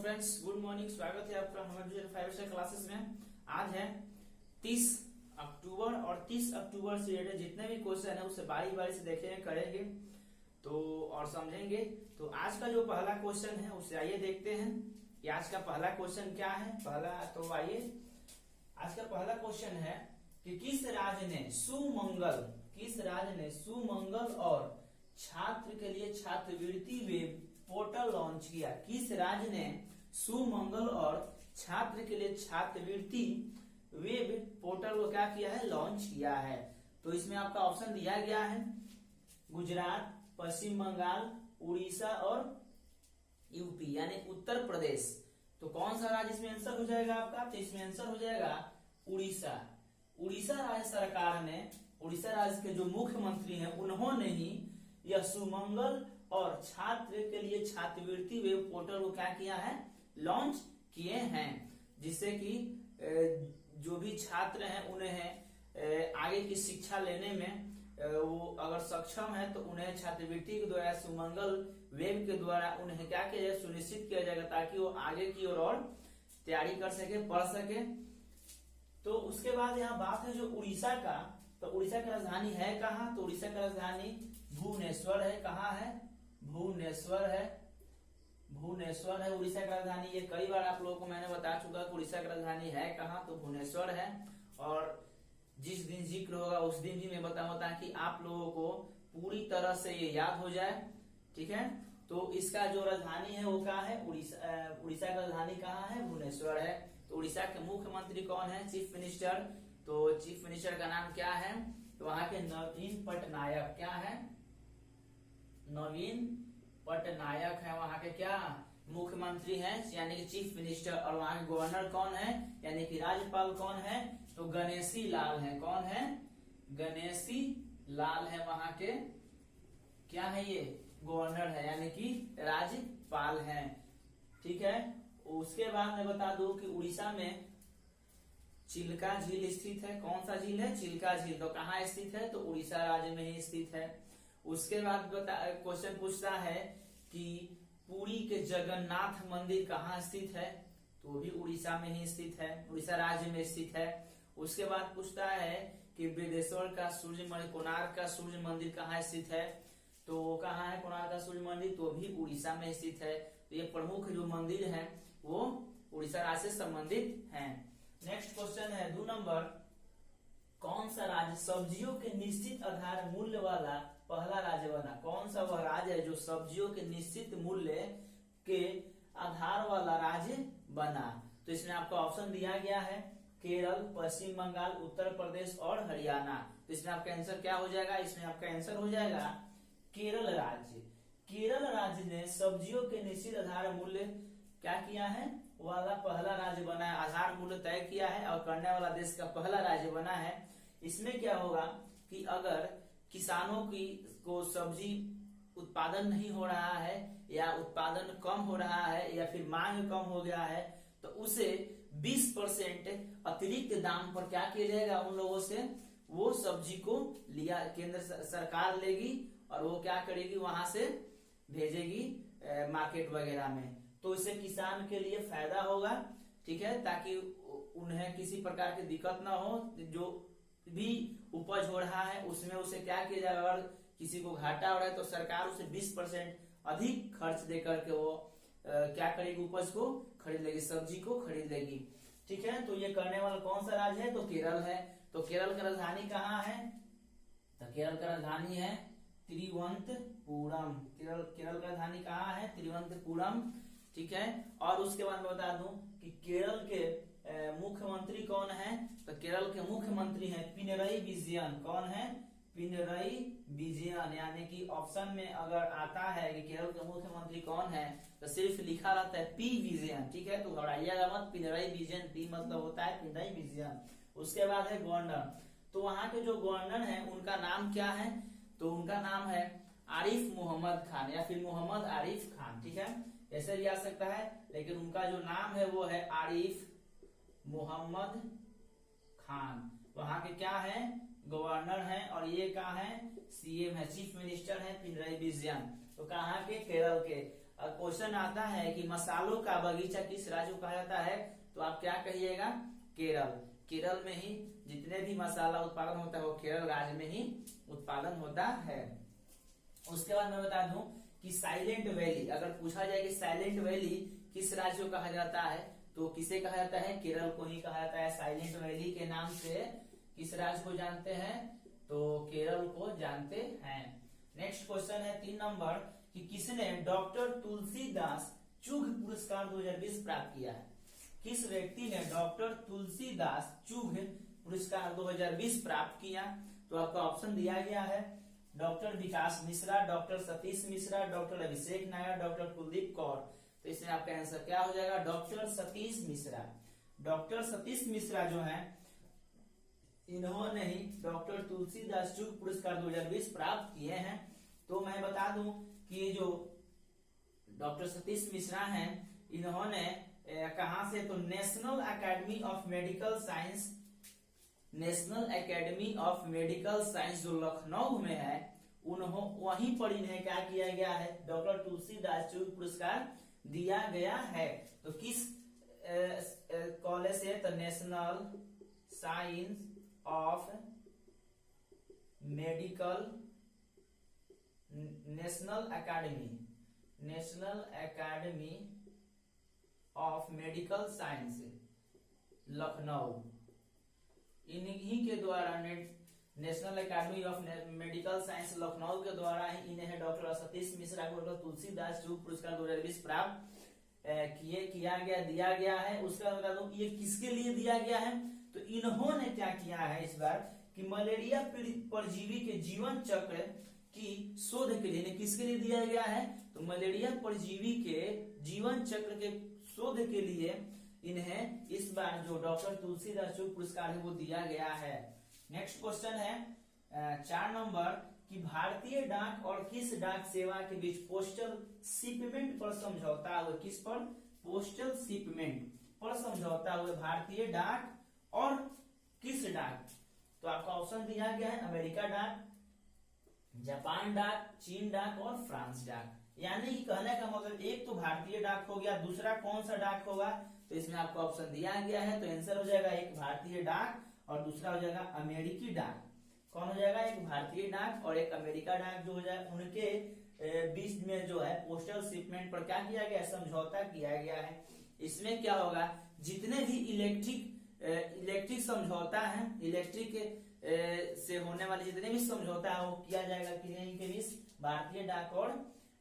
Friends, good morning. स्वागत है आपका हमारे 5 क्लासेस में। आज है 30 अक्टूबर और 30 अक्टूबर से रिलेटेड जितने भी क्वेश्चन है उसे बारी बारी से देखेंगे, करेंगे तो और समझेंगे। तो आज का जो पहला क्वेश्चन है उसे आइए देखते हैं कि आज का पहला क्वेश्चन क्या है। आइए आज का पहला क्वेश्चन है कि किस राज्य ने सुमंगल और छात्र के लिए छात्रवृत्ति वेब पोर्टल लॉन्च किया। किस राज्य ने सुमंगल और छात्र के लिए छात्रवृत्ति वेब पोर्टल को क्या किया है, लॉन्च किया है। तो इसमें आपका ऑप्शन दिया गया है गुजरात, पश्चिम बंगाल, उड़ीसा और यूपी यानी उत्तर प्रदेश। तो कौन सा राज्य इसमें आंसर हो जाएगा आपका? तो इसमें आंसर हो जाएगा उड़ीसा। उड़ीसा राज्य सरकार ने, उड़ीसा राज्य के जो मुख्यमंत्री हैं उन्होंने ही यह सुमंगल और छात्र के लिए छात्रवृत्ति वेब पोर्टल को क्या किया है, लॉन्च किए हैं, जिससे कि जो भी छात्र हैं उन्हें आगे की शिक्षा लेने में वो अगर सक्षम है तो उन्हें छात्रवृत्ति के द्वारा सुमंगल वेब के द्वारा उन्हें क्या किया जाए, सुनिश्चित किया जाएगा ताकि वो आगे की ओर और तैयारी कर सके, पढ़ सके। तो उसके बाद यहाँ बात है जो उड़ीसा का, तो उड़ीसा की राजधानी है कहाँ? तो उड़ीसा की राजधानी भुवनेश्वर है। कहाँ है? भुवनेश्वर है उड़ीसा की राजधानी। ये कई बार आप लोगों को मैंने बता चुका कि उड़ीसा की राजधानी है कहाँ, तो भुवनेश्वर है। और जिस दिन जिक्र होगा उस दिन ही मैं बताऊंगा ताकि आप लोगों को पूरी तरह से ये याद हो जाए, ठीक है। तो इसका जो राजधानी है वो क्या है, उड़ीसा की राजधानी कहाँ है, भुवनेश्वर है। तो उड़ीसा के मुख्यमंत्री कौन है, चीफ मिनिस्टर। तो चीफ मिनिस्टर का नाम क्या है, तो वहां के नवीन पटनायक। क्या है? नवीन पटनायक है वहां के क्या मुख्यमंत्री हैं, यानी कि चीफ मिनिस्टर। और वहां के गवर्नर कौन है, यानी कि राज्यपाल कौन है, तो गणेशी लाल है। कौन है? गणेशी लाल है वहां के क्या है, ये गवर्नर है यानी कि राज्यपाल है, ठीक है। उसके बाद मैं बता दूं कि उड़ीसा में चिल्का झील स्थित है। कौन सा झील है? चिल्का झील। तो कहाँ स्थित है, तो उड़ीसा राज्य में ही स्थित है। उसके बाद क्वेश्चन पूछता है कि पुरी के जगन्नाथ मंदिर कहाँ स्थित है, तो भी उड़ीसा में ही स्थित है, उड़ीसा राज्य में स्थित है। उसके बाद पूछता है कि बृहदेश्वर का सूर्य मंदिर, कोणार्क का सूर्य मंदिर कहाँ स्थित है, तो वो कहाँ है कोणार्क का सूर्य मंदिर, तो भी उड़ीसा में स्थित है। तो ये प्रमुख जो मंदिर है वो उड़ीसा राज्य से संबंधित हैं। नेक्स्ट क्वेश्चन है 2 नंबर, कौन सा राज्य सब्जियों के निश्चित आधार मूल्य वाला पहला राज्य बना? कौन सा वह राज्य है जो सब्जियों के निश्चित मूल्य के आधार वाला राज्य बना? तो इसमें आपको ऑप्शन दिया गया है केरल, पश्चिम बंगाल, उत्तर प्रदेश और हरियाणा। तो इसमें आपका आंसर क्या हो जाएगा? इसमें आपका आंसर हो जाएगा केरल राज्य। केरल राज्य ने सब्जियों के निश्चित आधार मूल्य क्या किया है, वाला पहला राज्य बना है, आधार मूल्य तय किया है और करने वाला देश का पहला राज्य बना है। इसमें क्या होगा कि अगर किसानों को सब्जी उत्पादन नहीं हो रहा है या उत्पादन कम हो रहा है या फिर मांग कम हो गया है तो उसे 20% अतिरिक्त दाम पर क्या किया जाएगा, उन लोगों से वो सब्जी को लिया केंद्र सरकार लेगी और वो क्या करेगी, वहां से भेजेगी मार्केट वगैरह में। तो इससे किसान के लिए फायदा होगा, ठीक है, ताकि उन्हें किसी प्रकार की दिक्कत ना हो। जो भी उपज हो रहा है उसमें उसे क्या किया जाएगा, अगर किसी को घाटा हो रहा है तो सरकार उसे 20% अधिक खर्च दे करके वो क्या करेगी, उपज को खरीद लेगी, सब्जी को खरीद लेगी, ठीक है। तो ये करने वाला कौन सा राज्य है, तो केरल है। तो केरल की राजधानी कहाँ है, तो केरल की राजधानी है तिरुवनंतपुरम। केरल की राजधानी कहाँ है, तिरुवनंतपुरम, ठीक है। और उसके बाद मैं बता दूं कि केरल के मुख्यमंत्री कौन है, तो केरल के मुख्यमंत्री हैं पिनरई विजयन। कौन है? पिनरई विजयन। यानी कि ऑप्शन में अगर आता है कि केरल के मुख्यमंत्री कौन है तो सिर्फ लिखा रहता है पी विजयन, ठीक है, तो घबराइएगा मत, पिनरई विजयन, पी मतलब होता है पिनरई विजयन। उसके बाद है गवर्नर। तो वहां के जो गवर्नर है उनका नाम क्या है, तो उनका नाम है आरिफ मोहम्मद खान या फिर मोहम्मद आरिफ खान, ठीक है, ऐसे भी आ सकता है, लेकिन उनका जो नाम है वो है आरिफ मोहम्मद खान। वहां के क्या है, गवर्नर हैं। और ये कहाँ है, सीएम है, चीफ मिनिस्टर है पिनरई विजयन। तो कहाँ के, केरल के। क्वेश्चन आता है कि मसालों का बगीचा किस राज्य को कहा जाता है, तो आप क्या कहिएगा, केरल। केरल में ही जितने भी मसाला उत्पादन होता है वो केरल राज्य में ही उत्पादन होता है। उसके बाद मैं बता दूं कि साइलेंट वैली, अगर पूछा जाए कि साइलेंट वैली किस राज्य को कहा जाता है, तो किसे कहा जाता है, केरल को ही कहा जाता है। साइलेंट वैली के नाम से किस राज्य को जानते हैं, तो केरल को जानते हैं। नेक्स्ट क्वेश्चन है 3 नंबर कि किसने डॉक्टर तुलसीदास चुघ पुरस्कार 2020 प्राप्त किया है। किस व्यक्ति ने डॉक्टर तुलसीदास चुघ पुरस्कार 2020 प्राप्त किया, तो आपका ऑप्शन दिया गया है डॉक्टर विकास मिश्रा, डॉक्टर सतीश मिश्रा, डॉक्टर अभिषेक नायर, डॉक्टर कुलदीप कौर। तो इसमें आपका आंसर क्या हो जाएगा, डॉक्टर सतीश मिश्रा। डॉक्टर सतीश मिश्रा जो है इन्होंने ही डॉक्टर तुलसीदास चुघ पुरस्कार 2020 प्राप्त किए हैं। तो मैं बता दूं कि ये जो डॉक्टर सतीश मिश्रा हैं इन्होंने कहां से, तो national academy of medical science, national academy of medical science जो लखनऊ में है वहीं पर इन्हें क्या किया गया है, डॉक्टर तुलसीदास चुघ पुरस्कार दिया गया है। तो किस कॉलेज से, तो national science of medical, national academy of medical science Lucknow, इन्हीं के द्वारा national academy of medical science Lucknow के द्वारा ही इन्हें डॉक्टर सतीश मिश्रा को डॉक्टर तुलसीदास चुघ पुरस्कार 2020 प्राप्त दिया गया है। उसका बता दूं ये किसके लिए दिया गया है, तो इन्होंने क्या किया है इस बार कि मलेरिया पीड़ित परजीवी के जीवन चक्र की शोध के लिए, किसके लिए दिया गया है, तो मलेरिया परजीवी के जीवन चक्र के शोध के लिए इन्हें इस बार जो डॉक्टर तुलसीदास चुघ पुरस्कार है वो दिया गया है। नेक्स्ट क्वेश्चन है 4 नंबर कि भारतीय डाक और किस डाक सेवा के बीच पोस्टल शिपमेंट पर समझौता हुआ, किस पर, पोस्टल शिपमेंट पर समझौता हुआ भारतीय डाक और किस डाक, तो आपका ऑप्शन दिया गया है अमेरिका डाक, जापान डाक, चीन डाक और फ्रांस डाक। यानी कि कहने का मतलब एक तो भारतीय डाक हो गया, दूसरा कौन सा डाक होगा, तो इसमें आपको ऑप्शन दिया गया है। तो आंसर हो जाएगा एक भारतीय डाक और दूसरा हो जाएगा अमेरिकी डाक। कौन हो जाएगा, एक भारतीय डाक और एक अमेरिका डाक जो हो जाए, उनके बीच में जो है पोस्टल शिपमेंट पर क्या किया गया, समझौता किया गया है। इसमें क्या होगा, जितने भी इलेक्ट्रिक समझौता है, इलेक्ट्रिक से होने वाले जितने भी समझौता है वो किया जाएगा किन्हीं के बीच, भारतीय डाक और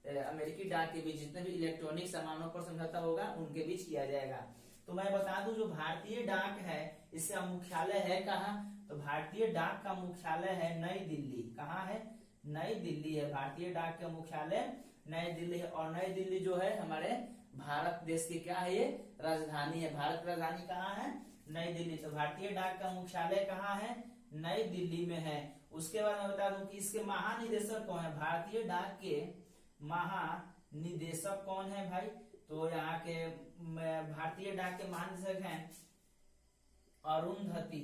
अमेरिकी डाक के बीच। जितने भी इलेक्ट्रॉनिक सामानों पर समझौता होगा उनके बीच किया जाएगा। तो मैं बता दूं जो भारतीय डाक है इसका मुख्यालय है कहाँ, तो भारतीय डाक का मुख्यालय है नई दिल्ली। कहाँ है, नई दिल्ली है। भारतीय डाक का मुख्यालय नई दिल्ली है और नई दिल्ली जो है हमारे भारत देश की क्या है, ये राजधानी है। भारत राजधानी कहाँ है, नई दिल्ली। तो भारतीय डाक का मुख्यालय कहाँ है, नई दिल्ली में है। उसके बाद मैं बता दूं कि इसके महानिदेशक कौन है, भारतीय डाक के महानिदेशक कौन है भाई, तो यहाँ के भारतीय डाक के महानिदेशक हैं अरुंधति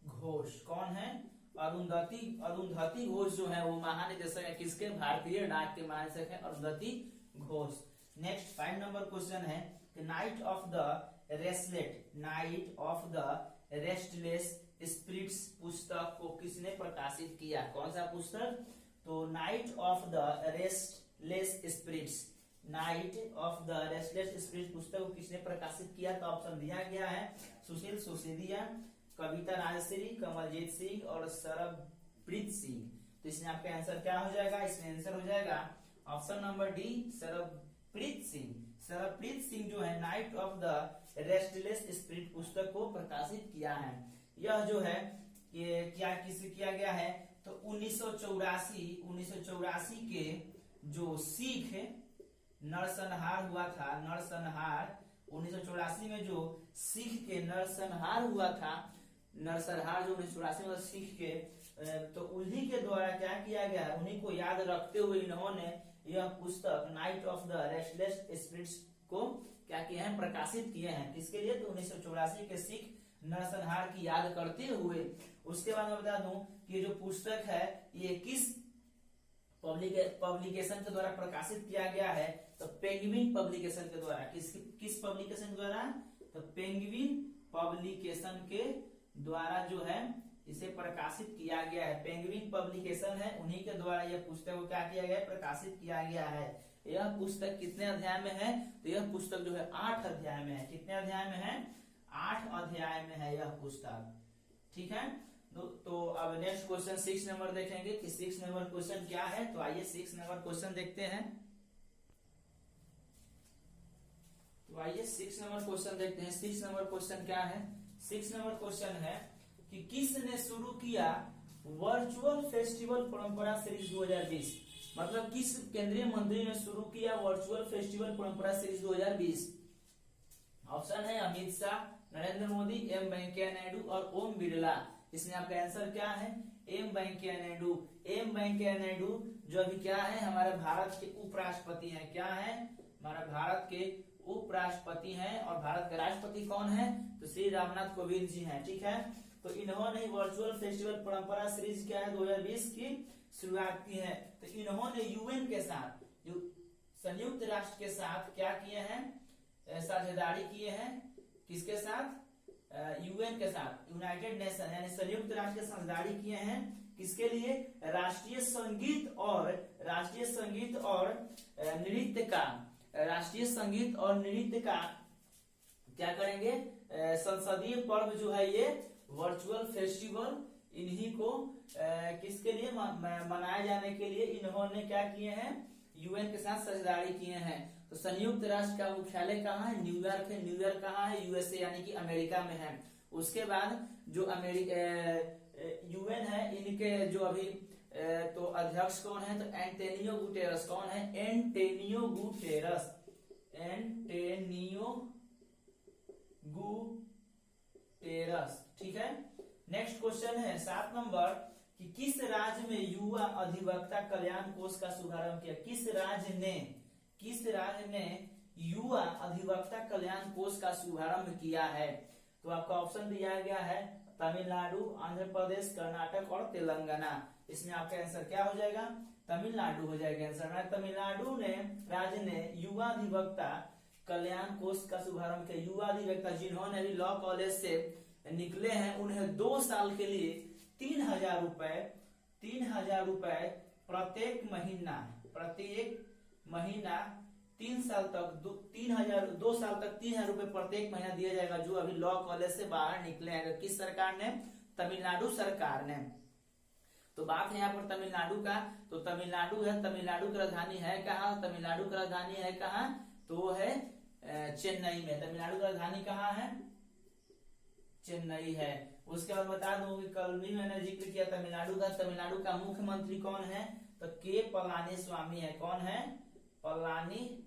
घोष। कौन है, अरुंधति घोष जो है वो महानिदेशक है किसके, भारतीय डाक के महानिदेशक है Arundhati Ghosh. Next 5 number question है कि night of the restless spirits पुस्तक को किसने प्रकाशित किया। कौन सा पुस्तक, तो night of the restless spirits पुस्तक को किसने प्रकाशित किया, तो ऑप्शन दिया गया है सुशील सुसेदिया, कविता राजश्री, कमलजीत सिंह और सरबप्रीत सिंह। तो इसमें आपका आंसर क्या हो जाएगा, इसमें आंसर हो जाएगा option number D Sarbpreet Singh. Sarbpreet Singh जो है knight of the restless spirit पुस्तक को प्रकाशित किया है। यह जो है ये क्या किसे किया गया है, तो 1984 के जो सिख नरसंहार हुआ था, 1984 में जो सिख के नरसंहार हुआ था, नरसंहार जो 1984 में सिख के, तो उन्हीं के द्वारा क्या किया गया है, उन्हीं को याद रखते हुए इन्होंने यह पुस्तक night of the restless spirits को क्या किए हैं, प्रकाशित किए हैं। किसके लिए, तो 1984 के सिख नरसंहार की याद करते हुए। उसके बाद मैं बता दूं कि ये जो पुस्तक है ये किस पब्लिकेशन के द्वारा प्रकाशित किया गया है, तो पेंगुइन पब्लिकेशन के द्वारा। किस पब्लिकेशन के द्वारा? तो पेंगुइन पब्लिकेशन के द्वारा जो है इसे प्रकाशित किया गया है। पेंगुइन पब्लिकेशन है, उन्हीं के द्वारा यह पुस्तक को क्या किया गया है? प्रकाशित किया गया है। यह पुस्तक कितने अध्याय में है? तो यह पुस्तक जो है 8 अध्याय में है। कितने अध्याय में है? 8 अध्याय में है यह पुस्तक। ठीक है, तो अब नेक्स्ट क्वेश्चन 6 नंबर देखेंगे कि 6 नंबर क्वेश्चन क्या है। तो आइए 6 नंबर क्वेश्चन देखते हैं। तो आइए 6 नंबर क्वेश्चन देखते हैं। 6 नंबर क्वेश्चन क्या है? 6 नंबर क्वेश्चन है कि किसने शुरू किया वर्चुअल फेस्टिवल परंपरा सीरीज 2020? मतलब किस केंद्रीय मंत्री ने शुरू किया वर्चुअल फेस्टिवल परंपरा सीरीज 2020? ऑप्शन है अमित शाह, नरेंद्र मोदी, एम वेंकैया नायडू और ओम बिरला। इसमें आपका आंसर क्या है? एम वेंकैया नायडू। एम वेंकैया नायडू जो अभी क्या है? हमारे भारत के उपराष्ट्रपति हैं। क्या है? हमारे भारत के उपराष्ट्रपति हैं। और भारत के राष्ट्रपति कौन है? तो श्री रामनाथ कोविंद जी हैं। ठीक है, तो इन्होंने वर्चुअल फेस्टिवल परंपरा सीरीज क्या है 2020 की शुरुआत की है। तो इन्होंने यूएन के साथ, संयुक्त राष्ट्र के साथ क्या किए हैं? साझेदारी किए हैं। किसके साथ? यूएन के साथ, यूनाइटेड नेशन यानी संयुक्त राष्ट्र के साझेदारी किए हैं। किसके लिए? राष्ट्रीय संगीत और नृत्य का, राष्ट्रीय संगीत और नृत्य का क्या करेंगे? संसदीय पर्व जो है ये वर्चुअल फेस्टिवल इन्हीं को किसके लिए मनाए जाने के लिए इन्होंने क्या किए हैं? यूएन के साथ साझेदारी किए हैं। तो संयुक्त राष्ट्र का मुख्यालय कहाँ है? न्यूयॉर्क है। न्यूयॉर्क कहाँ है? यूएसए यानी कि अमेरिका में है। उसके बाद जो यूएन है, इनके जो अभी तो अध्यक्ष कौन है? तो एंटोनियो गुटेरस। कौन है? Antonio Guterres. Antonio Guterres. ठीक है, नेक्स्ट क्वेश्चन है 7 नंबर कि किस राज्य में युवा अधिवक्ता कल्याण कोष का शुभारंभ किया? किस राज्य ने युवा अधिवक्ता कल्याण कोष का शुभारंभ किया है? तो आपका ऑप्शन दिया गया है तमिलनाडु, आंध्र प्रदेश, कर्नाटक और तेलंगाना। इसमें आपका आंसर क्या हो जाएगा? तमिलनाडु हो जाएगा आंसर। तमिलनाडु ने राज्य ने युवा अधिवक्ता कल्याण कोष का शुभारंभ किया। युवा अधिवक्ता जिन्होंने अभी लॉ कॉलेज से निकले हैं, उन्हें 2 साल के लिए 3,000 रुपए प्रत्येक महीना 3 साल तक 2 साल तक 3,000 रुपए प्रत्येक महीना दिया जाएगा, जो अभी लॉ कॉलेज से बाहर निकले हैं। किस सरकार ने? तमिलनाडु सरकार ने। तो बात है यहाँ पर तमिलनाडु का, तो तमिलनाडु है। तमिलनाडु की राजधानी है कहाँ? तमिलनाडु की राजधानी है कहाँ? तो वो है चेन्नई में। तमिलनाडु की राजधानी कहाँ है? चेन्नई है। उसके बाद बता दूं कि कल भी मैंने जिक्र किया तमिलनाडु का। तमिलनाडु का मुख्यमंत्री कौन है? तो के पलानी स्वामी है। कौन है? पलानी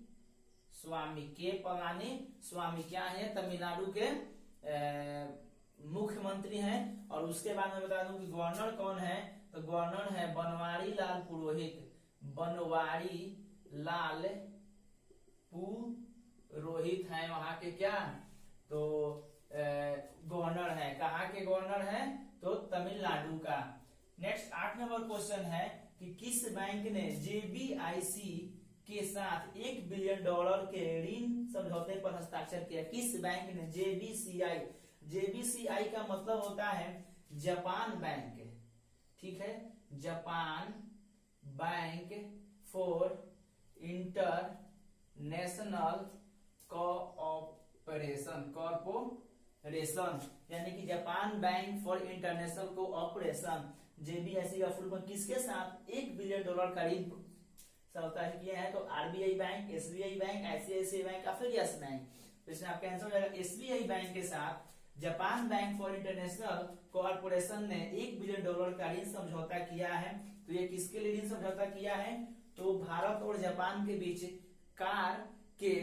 स्वामी। के पलानी स्वामी क्या है? तमिलनाडु के मुख्यमंत्री हैं। और उसके बाद मैं बता दूं कि गवर्नर कौन है? तो गवर्नर है बनवारी लाल पुरोहित। बनवारी लाल पुरोहित है वहां के क्या? तो गवर्नर है। कहाँ के गवर्नर है? तो तमिलनाडु का। नेक्स्ट 8 नंबर क्वेश्चन है कि किस बैंक ने जेबीआईसी के साथ $1 बिलियन के ऋण समझौते पर हस्ताक्षर किया? किस बैंक ने? जेबीसीआई। जेबीसीआई का मतलब होता है जापान बैंक। ठीक है, Japan bank for international corporation यानी कि Japan bank for international cooperation. JBIC का फुल फॉर्म किसके साथ? $1 बिलियन का ऋण समझौता किया है। तो RBI bank, SBI bank, ICICI bank या फिर यस बैंक। तो इसमें आपका आंसर हो जाएगा एसबीआई बैंक के साथ Japan bank for international cooperation ने $1 बिलियन का ऋण समझौता किया है। तो ये किसके लिए ऋण समझौता किया है? तो भारत और जापान के बीच कार के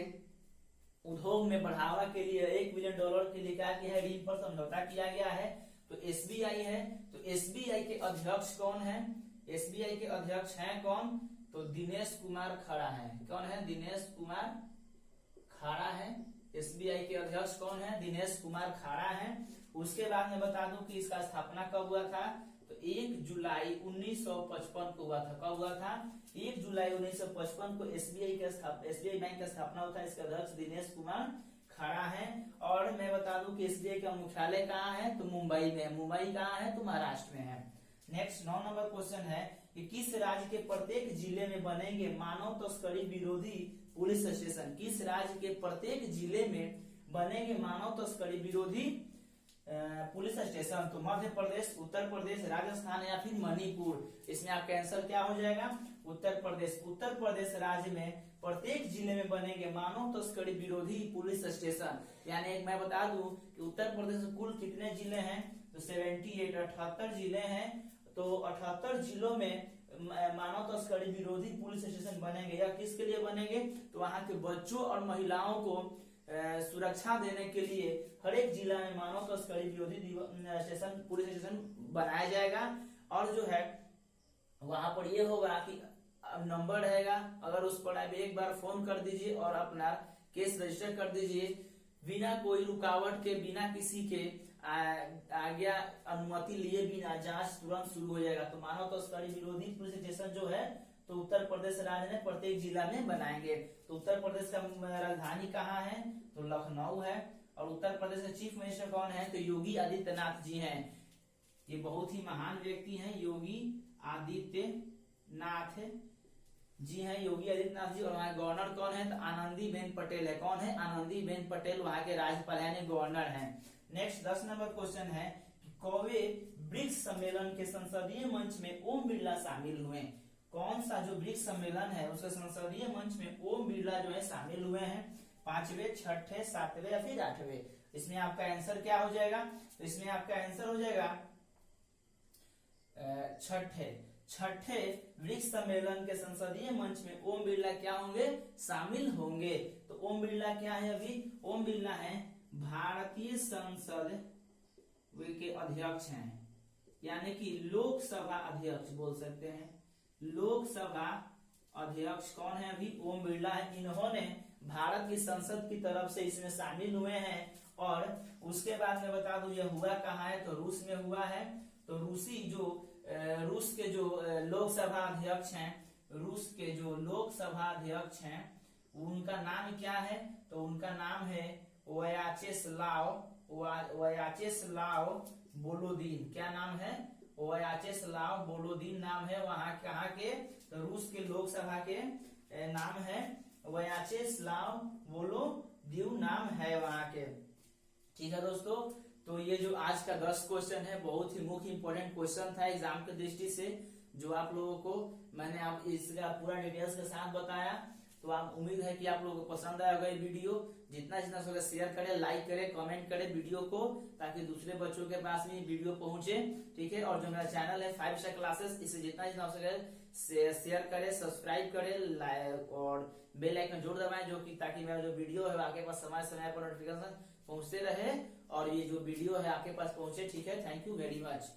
उद्योग में बढ़ावा के लिए $1 बिलियन के लिए क्या किया है? ऋण पर समझौता किया गया है। तो एसबीआई है। तो एसबीआई के अध्यक्ष कौन है? एसबीआई के अध्यक्ष हैं कौन? तो दिनेश कुमार खड़ा है। कौन है? दिनेश कुमार खड़ा है। एसबीआई के अध्यक्ष कौन है? दिनेश कुमार खड़ा है। उसके बाद मैं बता दूं कि इसका स्थापना कब हुआ था? तो 1 जुलाई 1955 को हुआ था। कब हुआ था? 1 जुलाई 1955 को एसबीआई बैंक का स्थापना हुआ था। इसका अध्यक्ष दिनेश कुमार खड़ा है। और मैं बता दूं कि एसबीआई का मुख्यालय कहाँ है? तो मुंबई में है। मुंबई कहाँ है? तो महाराष्ट्र में है। नेक्स्ट 9 नंबर क्वेश्चन है कि किस राज्य के प्रत्येक जिले में बनेंगे मानव तस्करी विरोधी पुलिस स्टेशन? किस राज्य के प्रत्येक जिले में बनेंगे मानव तस्करी विरोधी पुलिस स्टेशन? तो मध्य प्रदेश, उत्तर प्रदेश, राजस्थान या फिर मणिपुर। इसमें आपका आंसर क्या हो जाएगा? उत्तर प्रदेश। उत्तर प्रदेश राज्य में प्रत्येक जिले में बनेंगे मानव तस्करी विरोधी पुलिस स्टेशन। यानी एक मैं बता दूं कि उत्तर प्रदेश में कुल कितने जिले हैं? तो 78 78 जिले हैं। तो 78 जिलों में मानव तस्करी विरोधी पुलिस स्टेशन बनेंगे। या किसके लिए बनेंगे? तो वहां के बच्चों और महिलाओं को सुरक्षा देने के लिए हर एक जिला में मानव तस्करी विरोधी स्टेशन, पुलिस स्टेशन बनाया जाएगा। और जो है वहां पर ये होगा कि नंबर रहेगा, अगर उस पर आप एक बार फोन कर दीजिए और अपना केस रजिस्टर कर दीजिए, बिना कोई रुकावट के, बिना किसी के आज्ञा अनुमति लिए बिना जांच तुरंत शुरू हो जाएगा। तो मानव तस्करी विरोधी पुलिस स्टेशन जो है तो उत्तर प्रदेश राज्य ने प्रत्येक जिला में बनाएंगे। तो उत्तर प्रदेश का राजधानी कहाँ है? तो लखनऊ है। और उत्तर प्रदेश के चीफ मिनिस्टर कौन है? तो योगी आदित्यनाथ जी हैं। ये बहुत ही महान व्यक्ति हैं, योगी आदित्यनाथ जी हैं, योगी आदित्यनाथ जी। और वहाँ गवर्नर कौन है? तो आनंदीबेन पटेल है। कौन है? आनंदीबेन पटेल वहाँ के राज्यपाल यानी गवर्नर हैं। नेक्स्ट 10 नंबर क्वेश्चन है कि कौवे ब्रिक्स सम्मेलन के संसदीय मंच में ओम बिरला शामिल हुए। कौन सा जो ब्रिक्स सम्मेलन है उसके संसदीय मंच में ओम बिरला जो है शामिल हुए हैं? 5वें, 6ठे, 7वें या फिर 8वें? इसमें आपका आंसर क्या हो जाएगा? तो इसमें आपका आंसर हो जाएगा 6ठे ब्रिक्स सम्मेलन के संसदीय मंच में ओम बिरला क्या होंगे? शामिल होंगे। तो ओम बिरला क्या है? अभी ओम बिरला है भारतीय संसद के अध्यक्ष हैं, यानी कि लोकसभा अध्यक्ष बोल सकते हैं। लोकसभा अध्यक्ष कौन है? अभी ओम बिरला है। इन्होंने भारत की संसद की तरफ से इसमें शामिल हुए हैं। और उसके बाद मैं बता दूं यह हुआ कहाँ है? तो रूस में हुआ है। तो रूस के जो लोकसभा अध्यक्ष हैं, रूस के जो लोकसभा अध्यक्ष हैं उनका नाम क्या है? तो उनका नाम है व्याचेस्लाव वोलोदिन। क्या नाम है? व्याचेस्लाव वोलोदिन नाम है वहां कहाँ के? तो रूस के लोकसभा के नाम है व्याचेस्लाव वोलोदिन नाम है वहां के। ठीक है दोस्तों, तो ये जो आज का 10 क्वेश्चन है बहुत ही मुख्य इंपॉर्टेंट क्वेश्चन था एग्जाम की दृष्टि से, जो आप लोगों को मैंने आप इसका पूरा डिटेल्स के साथ बताया। तो आप उम्मीद है कि आप लोगों को पसंद आया होगा ये वीडियो। जितना जितना हो शेयर करें, लाइक करें, कमेंट करें वीडियो को, ताकि दूसरे बच्चों के पास भी वीडियो पहुंचे। ठीक है, और जो मेरा चैनल है 5 स्टार क्लासेस, इसे जितना जितना हो सके शेयर करें, सब्सक्राइब करें और बेल आइकन जरूर दबाएं, जो कि ताकि मेरा जो वीडियो है आपके पास समय समय पर नोटिफिकेशन पहुंचते रहे और ये जो वीडियो है आपके पास पहुंचे। ठीक है, थैंक यू वेरी मच।